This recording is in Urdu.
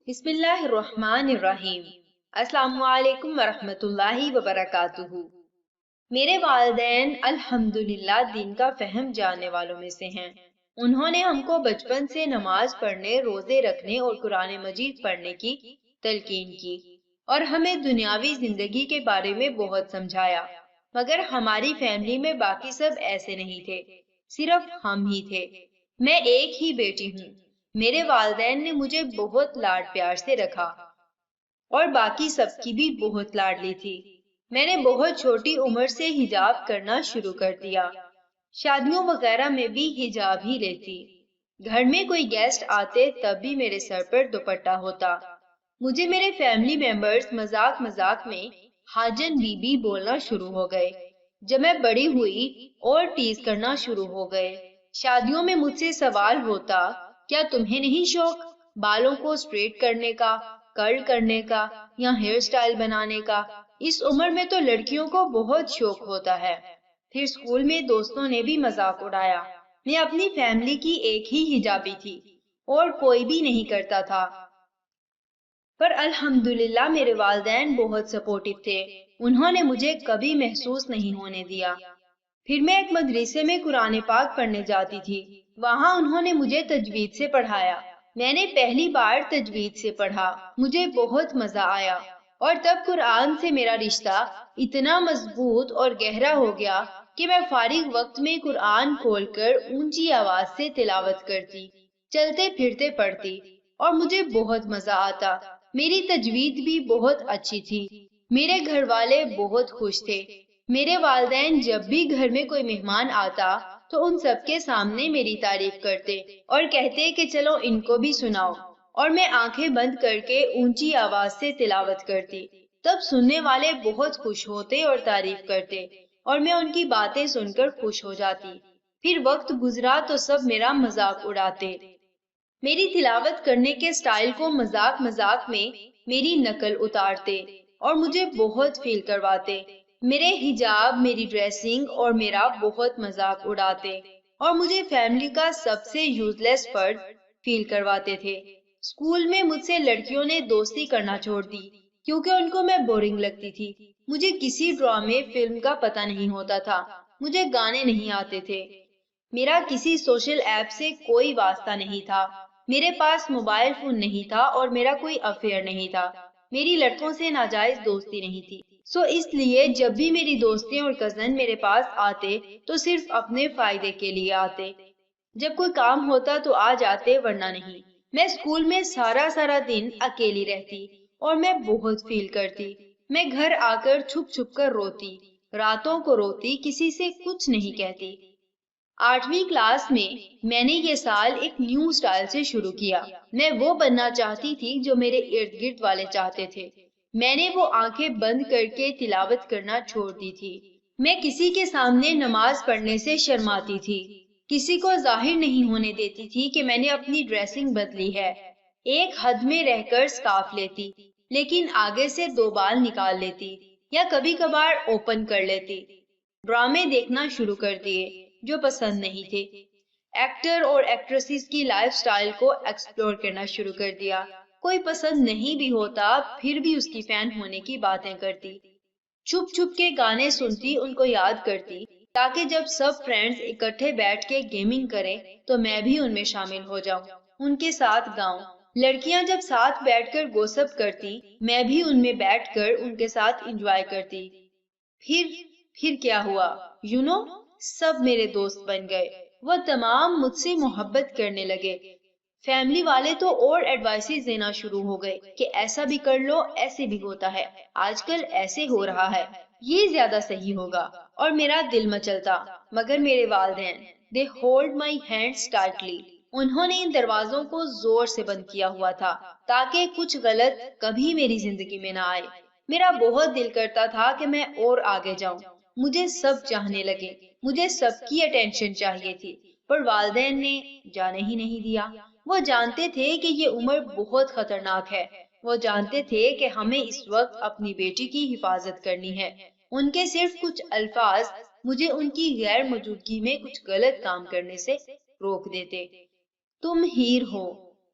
بسم اللہ الرحمن الرحیم۔ السلام علیکم ورحمۃ اللہ وبرکاتہ۔ میرے والدین الحمدللہ دین کا فہم جاننے والوں میں سے ہیں۔ انہوں نے ہم کو بچپن سے نماز پڑھنے، روزے رکھنے اور قرآن مجید پڑھنے کی تلقین کی اور ہمیں دنیاوی زندگی کے بارے میں بہت سمجھایا، مگر ہماری فیملی میں باقی سب ایسے نہیں تھے، صرف ہم ہی تھے۔ میں ایک ہی بیٹی ہوں۔ میرے والدین نے مجھے بہت لاڈ پیار سے رکھا اور باقی سب کی بھی بہت لاڈلی تھی۔ میں نے بہت چھوٹی عمر سے حجاب کرنا شروع کر دیا، شادیوں وغیرہ میں بھی حجاب ہی لیتی۔ گھر میں کوئی گیسٹ آتے تب بھی میرے سر پر دوپٹہ ہوتا۔ مجھے میرے فیملی ممبرز مذاق مذاق میں حاجن بی بی بولنا شروع ہو گئے۔ جب میں بڑی ہوئی اور ٹیز کرنا شروع ہو گئے، شادیوں میں مجھ سے سوال ہوتا، کیا تمہیں نہیں شوق بالوں کو اسٹریٹ کرنے کا، کرل کرنے کا یا ہیئر سٹائل بنانے کا؟ اس عمر میں تو لڑکیوں کو بہت شوق ہوتا ہے۔ پھر اسکول میں دوستوں نے بھی مذاق اڑایا۔ میں اپنی فیملی کی ایک ہی حجابی تھی اور کوئی بھی نہیں کرتا تھا، پر الحمدللہ میرے والدین بہت سپورٹیو تھے۔ انہوں نے مجھے کبھی محسوس نہیں ہونے دیا۔ پھر میں ایک مدرسے میں قرآن پاک پڑھنے جاتی تھی۔ وہاں انہوں نے مجھے تجوید سے پڑھایا۔ میں نے پہلی بار تجوید سے پڑھا، مجھے بہت مزہ آیا اور تب قرآن سے میرا رشتہ اتنا مضبوط اور گہرا ہو گیا کہ میں فارغ وقت میں قرآن کھول کر اونچی آواز سے تلاوت کرتی، چلتے پھرتے پڑھتی اور مجھے بہت مزہ آتا۔ میری تجوید بھی بہت اچھی تھی۔ میرے گھر والے بہت خوش تھے۔ میرے والدین جب بھی گھر میں کوئی مہمان آتا تو ان سب کے سامنے میری تعریف کرتے اور کہتے کہ چلو ان کو بھی سناؤ، اور میں آنکھیں بند کر کے اونچی آواز سے تلاوت کرتی۔ تب سننے والے بہت خوش ہوتے اور تعریف کرتے اور میں ان کی باتیں سن کر خوش ہو جاتی۔ پھر وقت گزرا تو سب میرا مذاق اڑاتے، میری تلاوت کرنے کے سٹائل کو مذاق مذاق میں میری نقل اتارتے اور مجھے بہت فیل کرواتے۔ میرے حجاب، میری ڈریسنگ اور میرا بہت مذاق اڑاتے اور مجھے فیملی کا سب سے یوز لیس فرد فیل کرواتے تھے۔ اسکول میں مجھ سے لڑکیوں نے دوستی کرنا چھوڑ دی کیونکہ ان کو میں بورنگ لگتی تھی۔ مجھے کسی ڈرامے فلم کا پتہ نہیں ہوتا تھا، مجھے گانے نہیں آتے تھے، میرا کسی سوشل ایپ سے کوئی واسطہ نہیں تھا، میرے پاس موبائل فون نہیں تھا اور میرا کوئی افیئر نہیں تھا، میری لڑکوں سے ناجائز دوستی نہیں تھی۔ اس لیے جب بھی میری دوستیں اور کزن میرے پاس آتے تو صرف اپنے فائدے کے لیے آتے۔ جب کوئی کام ہوتا تو آ جاتے ورنہ نہیں۔ میں اسکول میں سارا دن اکیلی رہتی اور میں بہت فیل کرتی۔ میں گھر آ کر چھپ چھپ کر روتی، راتوں کو روتی، کسی سے کچھ نہیں کہتی۔ 8ویں کلاس میں نے یہ سال ایک نیو سٹائل سے شروع کیا۔ میں وہ بننا چاہتی تھی جو میرے ارد گرد والے چاہتے تھے۔ میں نے وہ آنکھیں بند کر کے تلاوت کرنا چھوڑ دی تھی۔ میں کسی کے سامنے نماز پڑھنے سے شرماتی تھی، کسی کو ظاہر نہیں ہونے دیتی تھی کہ میں نے اپنی ڈریسنگ بدلی ہے۔ ایک حد میں رہ کر سکارف لیتی، لیکن آگے سے 2 بال نکال لیتی یا کبھی کبھار اوپن کر لیتی۔ ڈرامے دیکھنا شروع کر دیے جو پسند نہیں تھے۔ ایکٹر اور ایکٹریسز کی لائف سٹائل کو ایکسپلور کرنا شروع کر دیا۔ کوئی پسند نہیں بھی ہوتا پھر بھی اس کی فین ہونے کی باتیں کرتی۔ چھپ چھپ کے گانے سنتی، ان کو یاد کرتی تاکہ جب سب فرینڈز اکٹھے بیٹھ کے گیمنگ کریں تو میں بھی ان میں شامل ہو جاؤں، ان کے ساتھ گاؤں۔ لڑکیاں جب ساتھ بیٹھ کر گوسپ کرتی میں بھی ان میں بیٹھ کر ان کے ساتھ انجوائے کرتی۔ پھر کیا ہوا؟ سب میرے دوست بن گئے، وہ تمام مجھ سے محبت کرنے لگے۔ فیملی والے تو اور ایڈوائسز دینا شروع ہو گئے کہ ایسا بھی کر لو، ایسے بھی ہوتا ہے، آج کل ایسے ہو رہا ہے، یہ زیادہ صحیح ہوگا، اور میرا دل مچلتا۔ مگر میرے والدین they hold my hands tightly۔ انہوں نے ان دروازوں کو زور سے بند کیا ہوا تھا تاکہ کچھ غلط کبھی میری زندگی میں نہ آئے۔ میرا بہت دل کرتا تھا کہ میں اور آگے جاؤں، مجھے سب چاہنے لگے، مجھے سب کی اٹینشن چاہیے تھی، پر والدین نے جانے ہی نہیں دیا۔ وہ جانتے تھے کہ یہ عمر بہت خطرناک ہے، وہ جانتے تھے کہ ہمیں اس وقت اپنی بیٹی کی حفاظت کرنی ہے۔ ان کے صرف کچھ الفاظ مجھے ان کی غیر موجودگی میں کچھ غلط کام کرنے سے روک دیتے۔ تم ہیر ہو،